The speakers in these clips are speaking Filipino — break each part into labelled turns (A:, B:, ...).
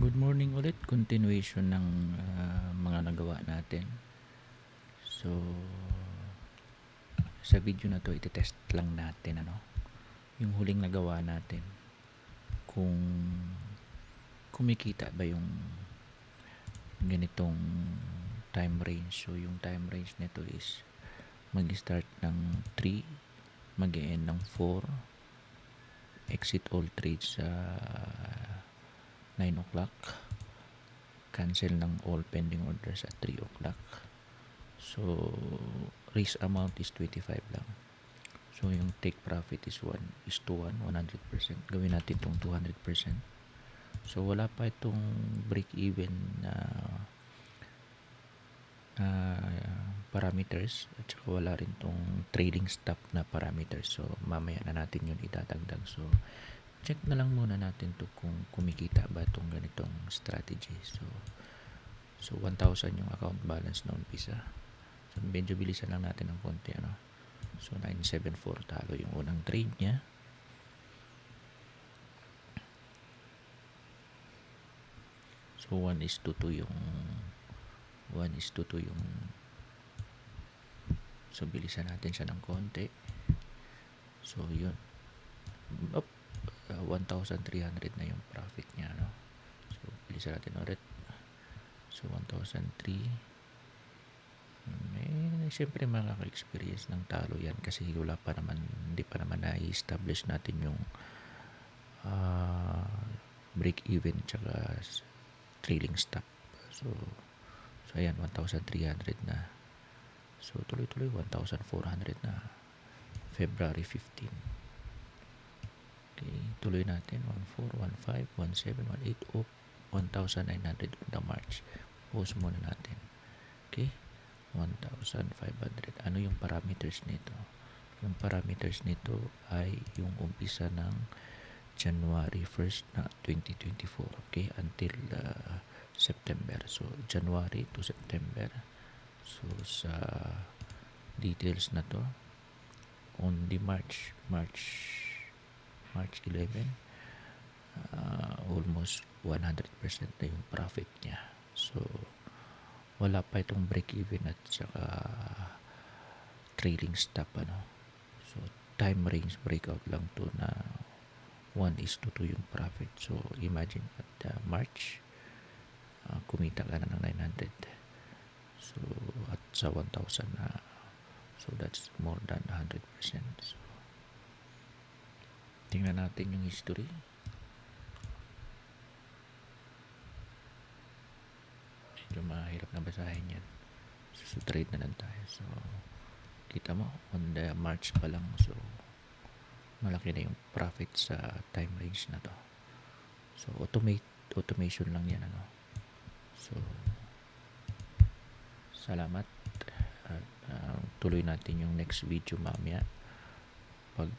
A: Good morning ulit, continuation ng mga nagawa natin. So, sa video na to, iti-test lang natin yung huling nagawa natin. Kung kumikita ba yung ganitong time range. So, yung time range nito is mag-start ng 3, mag-end ng 4, exit all trades sa 9 o'clock, cancel ng all pending orders at 3 o'clock. So, risk amount is 25 lang. So, yung take profit is 1:1, 100%. Gawin natin itong 200%. So, wala pa itong break-even na parameters at saka wala rin itong trading stop na parameters. So, mamaya na natin yun itatagdag. So, check na lang muna natin to kung kumikita ba itong ganitong strategy. So 1,000 yung account balance na umpisa. So, medyo bilisan lang natin ng konti. So, 974 talo yung unang trade niya. So, 1:2 yung 1:2 yung so, bilisan natin siya ng konti. So, yun. 1,300 na yung profit niya, So, bilisan natin ulit. So, 1,003. Siyempre makaka-experience ng talo yan kasi hindi pa naman na-establish natin yung break-even tsaka trailing stop. So ayan, 1,300 na. So, tuloy-tuloy, 1,400 na. February 15. Okay, tuloy natin. 1,4, 1,5, 1,7, 1,8, 1,900 on the March. Pause muna natin. Okay, 1,500. Ano yung parameters nito? Yung parameters nito ay yung umpisa ng January 1st na 2024. Okay, until September. So, January to September. So, sa details na to, on the March 11, almost 100% na yung profit niya. So, wala pa itong break-even at saka trailing stop. So, time range breakout lang to na 1:2 yung profit. So, imagine at March, kumita ka na ng 900. So, at sa 1,000 na, so that's more than 100%. So, tingnan natin yung history. Medyo mahirap na basahin yan. So, trade na lang tayo. So, kita mo, on the March pa lang. So, malaki na yung profit sa time range na to. So, automation lang yan. So, salamat. At tuloy natin yung next video mamaya. Pag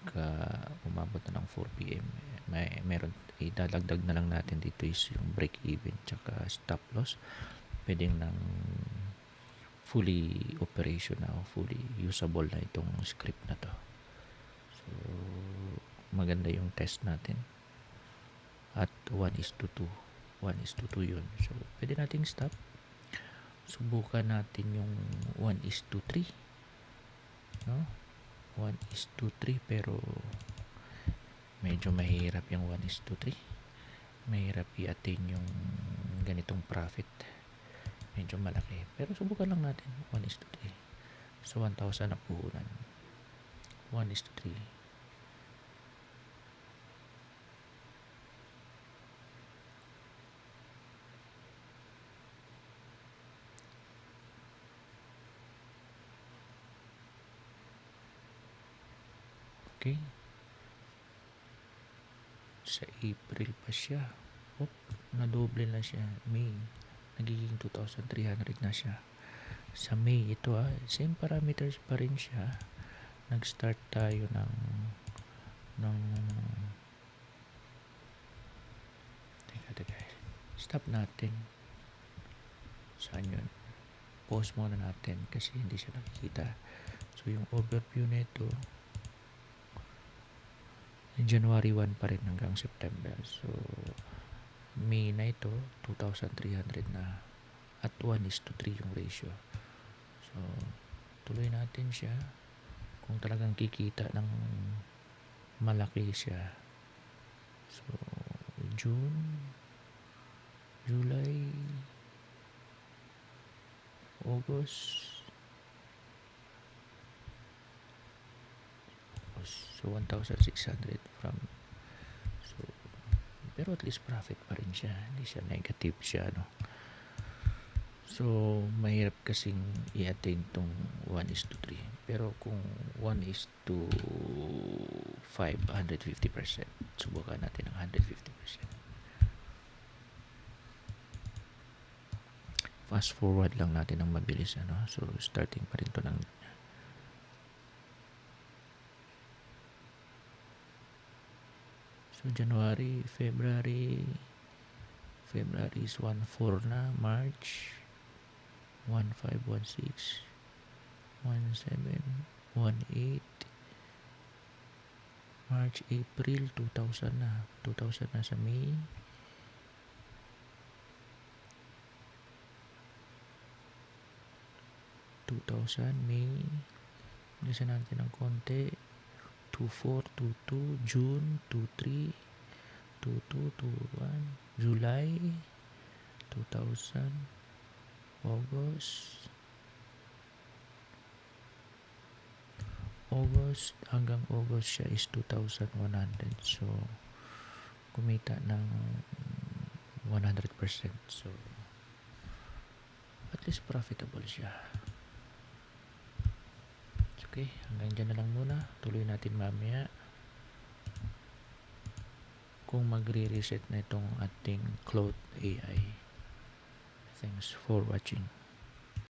A: umabot na ng 4 p.m. Meron idadagdag na lang natin dito is yung break even tsaka stop loss. Pwedeng nang fully operational, fully usable na itong script na to. So, maganda yung test natin. At 1:2. 1:2 yun. So, pwede nating stop. Subukan natin yung 1:3. 1:3 pero medyo mahirap yung 1:3. Mahirap i-attain yung ganitong profit. Medyo malaki. Pero subukan lang natin 1:3. So, 1,000 na puhunan. 1:3. Okay. Sa April pa siya. Nadoble na siya. May, nagiging 2,300 na siya. Sa May, ito same parameters pa rin siya. Nag-start tayo ng teka. Stop natin. Saan yun? Pause muna natin kasi hindi siya nakikita. So, yung overview nito, January 1 pa rin hanggang September. So, May na ito, 2,300 na at 1:3 yung ratio. So, tuloy natin siya. Kung talagang kikita ng malaki siya. So, June, July, August. So, 1,600 from. So, pero at least profit pa rin siya. Hindi siya negative siya, no? So, mahirap kasing i-attain tong 1:3. Pero kung 1:5, 150%. Subukan natin ang 150%. Fast forward lang natin ng mabilis, ano? So, starting pa rin to ng January, February is 1.4 na, March 1.5, 1.6, 1.7, 1.8, March, April 2,000 na, 2,000 na sa May, May, bilisan natin ng konti, 2.4, 2.2, June, 2.3, 2.2, 2.1, July, 2,000, August hanggang August siya is 2,100. So, kumita ng 100%. So, at least profitable siya. Okay, hanggang dyan na lang muna. Tuloy natin mamaya kung magre-reset na itong ating Cloud AI. Thanks for watching.